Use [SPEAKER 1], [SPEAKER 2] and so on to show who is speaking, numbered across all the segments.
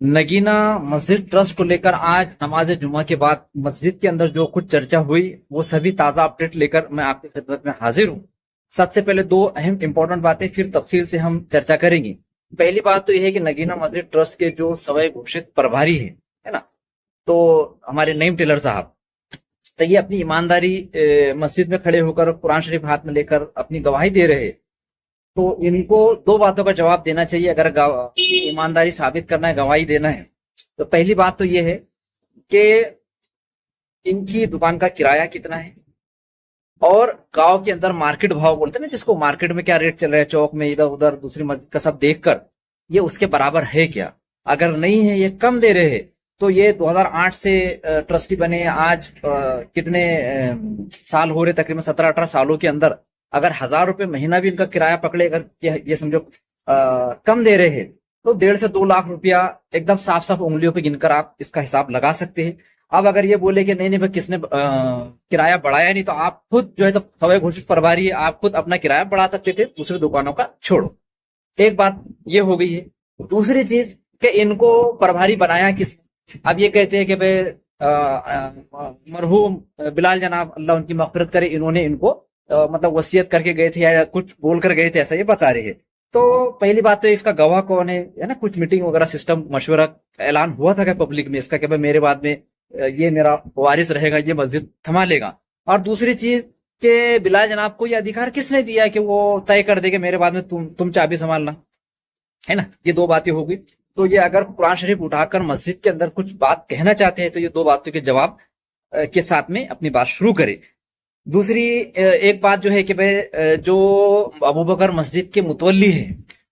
[SPEAKER 1] नगीना मस्जिद ट्रस्ट को लेकर आज नमाज जुमा के बाद मस्जिद के अंदर जो कुछ चर्चा हुई वो सभी ताजा अपडेट लेकर मैं आपकी खिदमत में हाजिर हूँ। सबसे पहले दो अहम इंपॉर्टेंट बातें फिर तफसील से हम चर्चा करेंगे। पहली बात तो यह है कि नगीना मस्जिद ट्रस्ट के जो सवय घोषित प्रभारी है ना, तो हमारे नईम टेलर साहब, तो ये अपनी ईमानदारी मस्जिद में खड़े होकर कुरान शरीफ हाथ में लेकर अपनी गवाही दे रहे हैं। तो इनको दो बातों का जवाब देना चाहिए अगर ईमानदारी साबित करना है, गवाही देना है। तो पहली बात तो ये है कि इनकी दुकान का किराया कितना है और गांव के अंदर मार्केट भाव बोलते हैं ना, जिसको मार्केट में क्या रेट चल रहा है, चौक में इधर उधर दूसरी मस्जिद का सब देखकर ये उसके बराबर है क्या। अगर नहीं है, ये कम दे रहे हैं, तो ये 2008 से ट्रस्टी बने, आज कितने साल हो रहे, तकरीबन 17-18 सालों के अंदर अगर 1,000 रुपए महीना भी इनका किराया पकड़े, अगर ये समझो कम दे रहे हैं, तो 1.5 से 2 लाख रुपया एकदम साफ साफ उंगलियों पे गिनकर आप इसका हिसाब लगा सकते हैं। अब अगर ये बोले कि नहीं नहीं भाई किसने किराया बढ़ाया नहीं, तो आप खुद जो है, तो सवय घोषित प्रभारी है, आप खुद अपना किराया बढ़ा सकते थे, दूसरी दुकानों का छोड़ो। एक बात ये हो गई है। दूसरी चीज कि इनको प्रभारी बनाया किस। अब ये कहते हैं कि भाई मरहूम बिलाल जनाब, अल्लाह उनकी मग़फ़िरत करे, इन्होंने इनको मतलब वसीयत करके गए थे या कुछ बोल कर गए थे, ऐसा ये बता रहे हैं। तो पहली बात तो इसका गवाह कौन है ना, कुछ मीटिंग वगैरह सिस्टम मशवरा ऐलान हुआ था क्या पब्लिक में इसका कि भाई मेरे बाद में ये मेरा वारिस रहेगा, ये मस्जिद संभालेगा। और दूसरी चीज के बिलाल जनाब को ये अधिकार किसने दिया है कि वो तय कर दे कि मेरे बाद में तुम चाबी संभालना, है ना। ये दो बातें होगी। तो ये अगर कुरान शरीफ उठाकर मस्जिद के अंदर कुछ बात कहना चाहते हैं, तो ये दो बातों के जवाब के साथ में अपनी बात शुरू करे। दूसरी एक बात जो है कि भाई जो अबू बकर मस्जिद के मुतवल्ली है,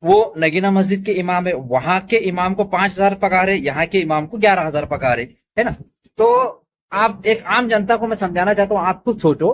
[SPEAKER 1] वो नगीना मस्जिद के इमाम है, वहां के इमाम को 5,000 पगार है, यहाँ के इमाम को 11,000 पगार है ना। तो आप एक आम जनता को मैं समझाना चाहता हूँ, आप खुद सोचो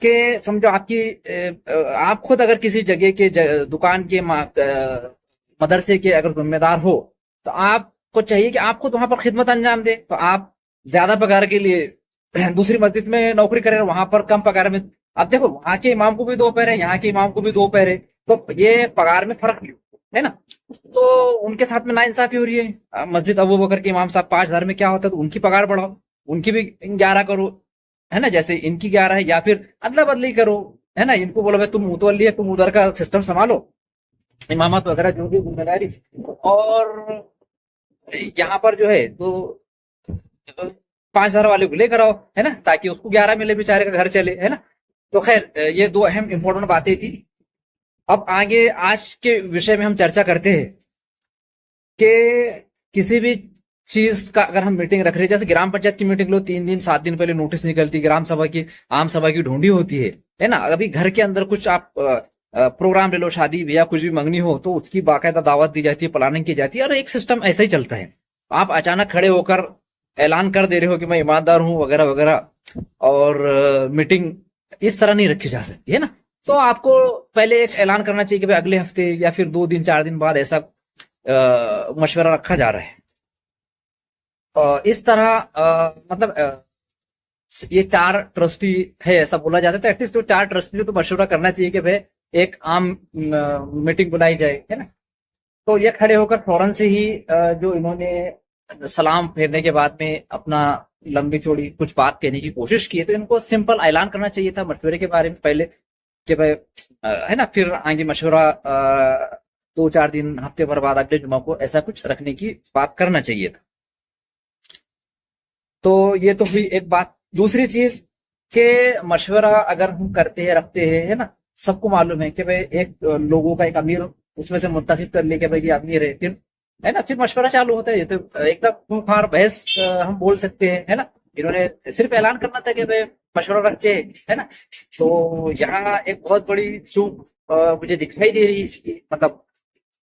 [SPEAKER 1] कि समझो आप खुद अगर किसी जगह के दुकान के मदरसे के अगर जिम्मेदार हो, तो आपको चाहिए कि आप खुद वहां पर खिदमत अंजाम दे। तो आप ज्यादा पगार के लिए दूसरी मस्जिद में नौकरी करे, वहां पर कम पगार में। अब देखो, वहां के इमाम को भी 2 पैर है, यहाँ के इमाम को भी 2 पैर है, तो ये पगार में फर्क क्यों, है ना। तो उनके साथ में नाइंसाफी हो रही है। मस्जिद अबू बकर के इमाम साहब 5,000 में क्या होता है, तो उनकी पगार बढ़ाओ, उनकी भी 11 करो, है ना। जैसे इनकी 11 है, या फिर अदला बदली करो, है ना। इनको बोलो भाई तुम मुतवल्ली है, तुम उधर का सिस्टम संभालो, इमामत वगैरह जो भी जिम्मेदारी। और यहाँ पर जो है तो 5,000 वाले को लेकर आओ, है ना, ताकि उसको 11 मिले, बेचारे का घर चले, है ना। तो खैर, ये दो अहम इंपॉर्टेंट बातें थी। अब आगे आज के विषय में हम चर्चा करते हैं कि किसी भी चीज का अगर हम मीटिंग रख रहे हैं, जैसे ग्राम पंचायत की मीटिंग लो, 3 दिन 7 दिन पहले नोटिस निकलती है, ग्राम सभा की आम सभा की ढूंढी होती है ना। अभी घर के अंदर कुछ आप प्रोग्राम ले लो, शादी या कुछ भी मंगनी हो, तो उसकी बाकायदा दावत दी जाती है, प्लानिंग की जाती है, और एक सिस्टम ऐसा ही चलता है। आप अचानक खड़े होकर ऐलान कर दे रहे हो कि मैं ईमानदार हूं वगैरह वगैरह, और मीटिंग इस तरह नहीं रखी जा सकती, है ना। तो आपको पहले एक ऐलान करना चाहिए कि भाई अगले हफ्ते या फिर 2 दिन 4 दिन बाद ऐसा मशवरा रखा जा रहा है। इस तरह मतलब ये 4 ट्रस्टी है ऐसा बोला जाता है, तो एटलीस्ट तो 4 ट्रस्टी तो मशवरा करना चाहिए कि भाई एक आम मीटिंग बुलाई जाए, है ना। तो ये खड़े होकर फौरन से ही जो इन्होंने सलाम फेरने के बाद में अपना लंबी चौड़ी कुछ बात कहने की कोशिश की है, तो इनको सिंपल ऐलान करना चाहिए था मशवरे के बारे में पहले कि भाई है ना, फिर आगे मशवरा 2-4 दिन हफ्ते भर बाद अगले जुमा को ऐसा कुछ रखने की बात करना चाहिए था। तो ये तो हुई एक बात। दूसरी चीज के मशवरा अगर हम करते हैं, रखते हैं, है ना, सबको मालूम है कि भाई एक लोगों का एक अमीर उसमें से मुंतखब कर ले कि भाई ये अमीर है, फिर है ना, फिर मशवरा चालू होता है। ये तो एकदम खूंखार बहस हम बोल सकते हैं, है ना। इन्होंने सिर्फ ऐलान करना था कि भाई मशवरा रखे, है ना। तो यहाँ एक बहुत बड़ी चूक मुझे दिखाई दे रही है इसकी। मतलब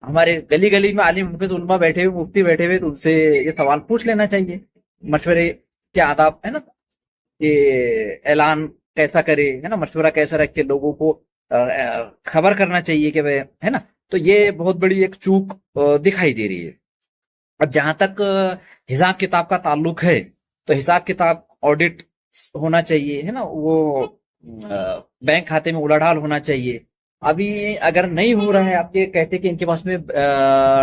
[SPEAKER 1] हमारे गली गली में आलिम मुफती उलमा बैठे हुए, मुफ्ती बैठे हुए, तो उनसे ये सवाल पूछ लेना चाहिए मशवरे के आदाब, है ना, कि ऐलान कैसा करे, है ना, मशवरा कैसा रख के लोगों को खबर करना चाहिए कि भाई, है ना। तो ये बहुत बड़ी एक चूक दिखाई दे रही है। अब जहां तक हिसाब किताब का ताल्लुक है, तो हिसाब किताब ऑडिट होना चाहिए, है ना। वो बैंक खाते में उलाढाल होना चाहिए, अभी अगर नहीं हो रहा है, आप ये कहते कि इनके पास में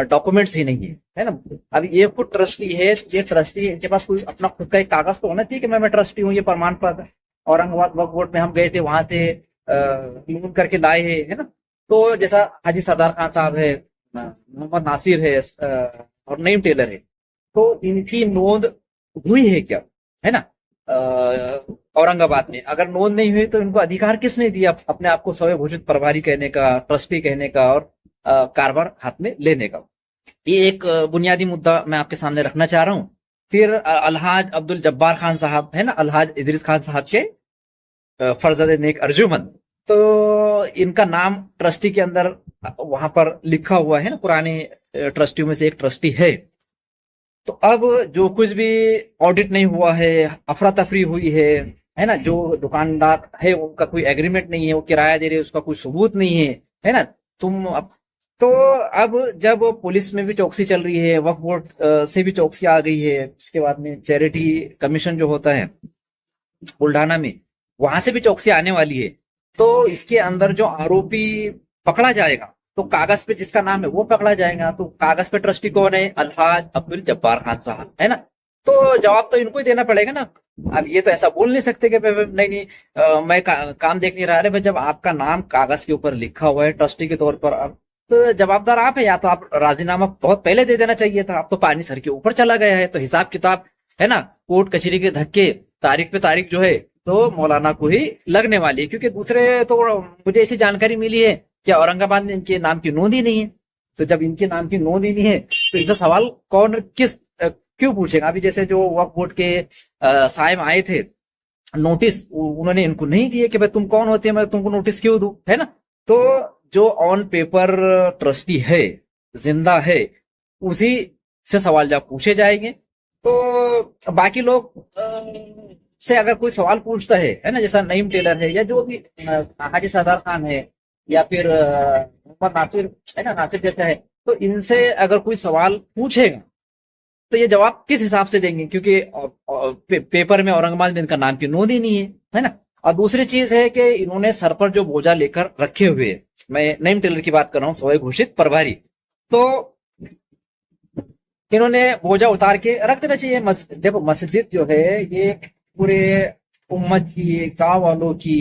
[SPEAKER 1] डॉक्यूमेंट्स ही नहीं है ना। अभी ये खुद ट्रस्टी है, ये ट्रस्टी इनके पास कोई अपना खुद का एक कागज तो होना चाहिए कि मैं ट्रस्टी हूँ, ये प्रमाण पत्र। औरंगाबाद वक्फ बोर्ड में हम गए थे, वहां से लोन करके लाए हैं, है ना। तो जैसा हाजी सरदार खान साहब है, मोहम्मद नासिर है, और नईम टेलर है, तो इनकी नोंद हुई है क्या, है ना। औरंगाबाद में अगर नोंद नहीं हुई तो इनको अधिकार किसने दिया अपने आप को स्वयं घोषित प्रभारी कहने का, ट्रस्टी कहने का, और कारभार हाथ में लेने का। ये एक बुनियादी मुद्दा मैं आपके सामने रखना चाह रहा हूँ। फिर अलहाज अब्दुल जब्बार खान साहब है ना, अलहाज इदरीस खान साहब के फरजद नेक अर्जुमंद, तो इनका नाम ट्रस्टी के अंदर वहां पर लिखा हुआ है ना, पुराने ट्रस्टियों में से एक ट्रस्टी है। तो अब जो कुछ भी ऑडिट नहीं हुआ है, अफरा तफरी हुई है ना, जो दुकानदार है उनका कोई एग्रीमेंट नहीं है, वो किराया दे रहे उसका कोई सबूत नहीं है ना। तुम अब तो अब जब पुलिस में भी चौकसी चल रही है, वक्फ बोर्ड से भी चौकसी आ गई है, उसके बाद में चैरिटी कमीशन जो होता है बुल्ढाना में, वहां से भी चौकसी आने वाली है। तो इसके अंदर जो आरोपी पकड़ा जाएगा, तो कागज पे जिसका नाम है वो पकड़ा जाएगा। तो कागज पे ट्रस्टी कौन है? अलहाज अब्दुल जब्बार खान साहब, है ना। तो जवाब तो इनको ही देना पड़ेगा ना। अब ये तो ऐसा बोल नहीं सकते कि नहीं नहीं मैं काम देख नहीं रहा। अरे भाई, जब आपका नाम कागज के ऊपर लिखा हुआ है ट्रस्टी के तौर पर, अब तो जवाबदार आप है। या तो आप राजीनामा बहुत पहले दे देना चाहिए था, अब तो पानी सर के ऊपर चला गया है। तो हिसाब किताब है ना, कोर्ट कचहरी के धक्के, तारीख पे तारीख जो है तो मौलाना को ही लगने वाली है। क्योंकि दूसरे तो मुझे ऐसी जानकारी मिली है कि औरंगाबाद में इनके नाम की नोंद ही नहीं है। तो जब इनके नाम की नोंद ही नहीं है तो इनसे सवाल कौन किस क्यों पूछेगा। अभी जैसे जो वक्फ बोर्ड के साहिब आए थे, नोटिस उन्होंने इनको नहीं दिए कि भाई तुम कौन होते हैं, मैं तुमको नोटिस क्यों दूं, है ना। तो जो ऑन पेपर ट्रस्टी है, जिंदा है, उसी से सवाल जवाब पूछे जाएंगे। तो बाकी लोग से अगर कोई सवाल पूछता है ना, जैसा नईम टेलर है या जो भी हाजी सरदार खान है या फिर मोहम्मद नासिर है ना, नासिर जैसा है, तो इनसे अगर कोई सवाल पूछेगा तो ये जवाब किस हिसाब से देंगे, क्योंकि पेपर में औरंगाबाद में इनका नाम की नोंद ही नहीं है ना। और दूसरी चीज है कि इन्होंने सर पर जो बोझा लेकर रखे हुए है, मैं नईम टेलर की बात कर रहा हूँ, स्वयं घोषित प्रभारी, तो इन्होंने बोझा उतार के रख देना चाहिए। देखो, मस्जिद जो है ये पूरे उम्मत की, गांव वालों की,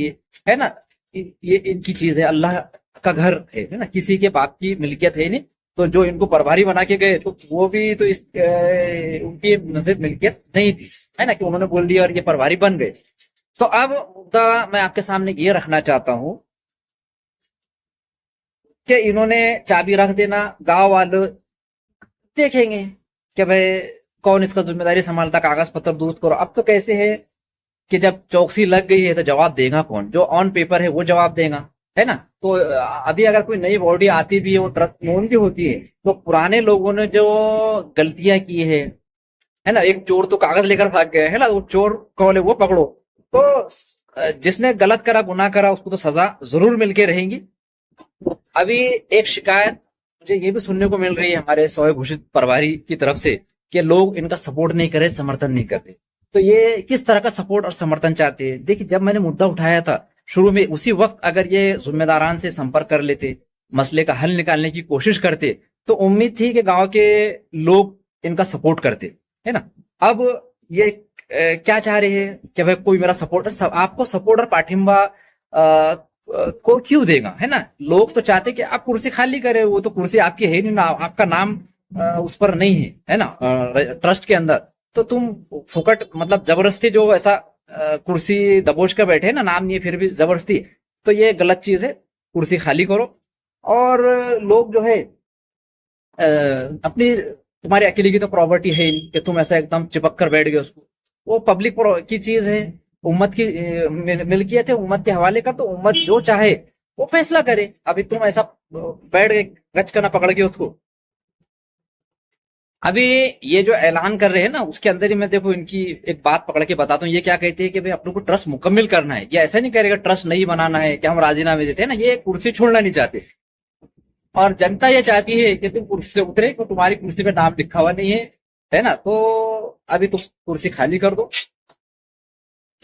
[SPEAKER 1] है ना, ये इनकी चीज है, अल्लाह का घर है ना, किसी के बाप की मिल्कियत है नहीं। तो जो इनको प्रभारी बना के गए तो वो भी तो इस उनकी मस्जिद मिल्कियत नहीं थी, है ना, कि उन्होंने बोल दिया और ये प्रभारी बन गए। तो अब मुद्दा मैं आपके सामने ये रखना चाहता हूं कि इन्होंने चाबी रख देना, गांव वाले देखेंगे कि भाई कौन इसका जिम्मेदारी संभालता, कागज पत्र दूध करो। अब तो कैसे है कि जब चौकसी लग गई है तो जवाब देगा कौन? जो ऑन पेपर है वो जवाब देगा, है ना। तो अभी अगर कोई नई बॉडी आती भी है, वो ट्रस्ट नोन भी होती है, तो पुराने लोगों ने जो गलतियां की है ना, एक चोर तो कागज लेकर भाग गया है ना, वो चोर कौन है वो पकड़ो। तो जिसने गलत करा, गुनाह करा, उसको तो सजा जरूर मिलके रहेंगी। अभी एक शिकायत मुझे ये भी सुनने को मिल रही है हमारे स्वयं घोषित प्रभारी की तरफ से कि लोग इनका सपोर्ट नहीं करे, समर्थन नहीं करते। तो ये किस तरह का सपोर्ट और समर्थन चाहते हैं? देखिए, जब मैंने मुद्दा उठाया था शुरू में, उसी वक्त अगर ये जिम्मेदारान से संपर्क कर लेते, मसले का हल निकालने की कोशिश करते, तो उम्मीद थी कि गांव के लोग इनका सपोर्ट करते, है ना। अब ये क्या चाह रहे हैं कि भाई कोई मेरा सपोर्टर, आपको सपोर्ट और पाठिंबा को क्यों देगा, है ना। लोग तो चाहते कि आप कुर्सी खाली करें, वो तो कुर्सी आपकी है नहीं ना, आपका नाम उस पर नहीं है ना, ट्रस्ट के अंदर। तो तुम फुकट मतलब जबरदस्ती जो ऐसा कुर्सी दबोच कर बैठे ना, नाम नहीं है फिर भी जबरदस्ती, तो ये गलत चीज है। कुर्सी खाली करो। और लोग जो है अपनी, तुम्हारी अकेले की तो प्रॉपर्टी है कि तुम ऐसा एकदम चिपक कर बैठ गए उसको, वो पब्लिक की चीज है, उम्मत की मिल्कियत है, उम्मत के हवाले का। तो उम्मत जो चाहे वो फैसला करे। अभी तुम ऐसा बैठ गए गच करना पकड़ के उसको। अभी ये जो ऐलान कर रहे हैं ना, उसके अंदर ही मैं देखो इनकी एक बात पकड़ के बताता हूँ। ये क्या कहते हैं कि भाई अपने को ट्रस्ट मुकम्मल करना है। ये ऐसा नहीं करेगा ट्रस्ट नहीं बनाना है कि हम राजीनामे देते हैं ना, ये कुर्सी छोड़ना नहीं चाहते। और जनता ये चाहती है कि तुम कुर्सी से उतरे, तो तुम्हारी कुर्सी पे नाम लिखा हुआ नहीं है ना। तो अभी तुम कुर्सी खाली कर दो।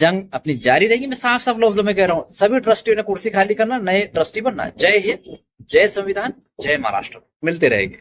[SPEAKER 1] जंग अपनी जारी रहेगी। मैं साफ साफ लफ्जों में कह रहा हूं, सभी ट्रस्टियों ने कुर्सी खाली करना, नए ट्रस्टी बनना। जय हिंद, जय संविधान, जय महाराष्ट्र। मिलते रहेंगे।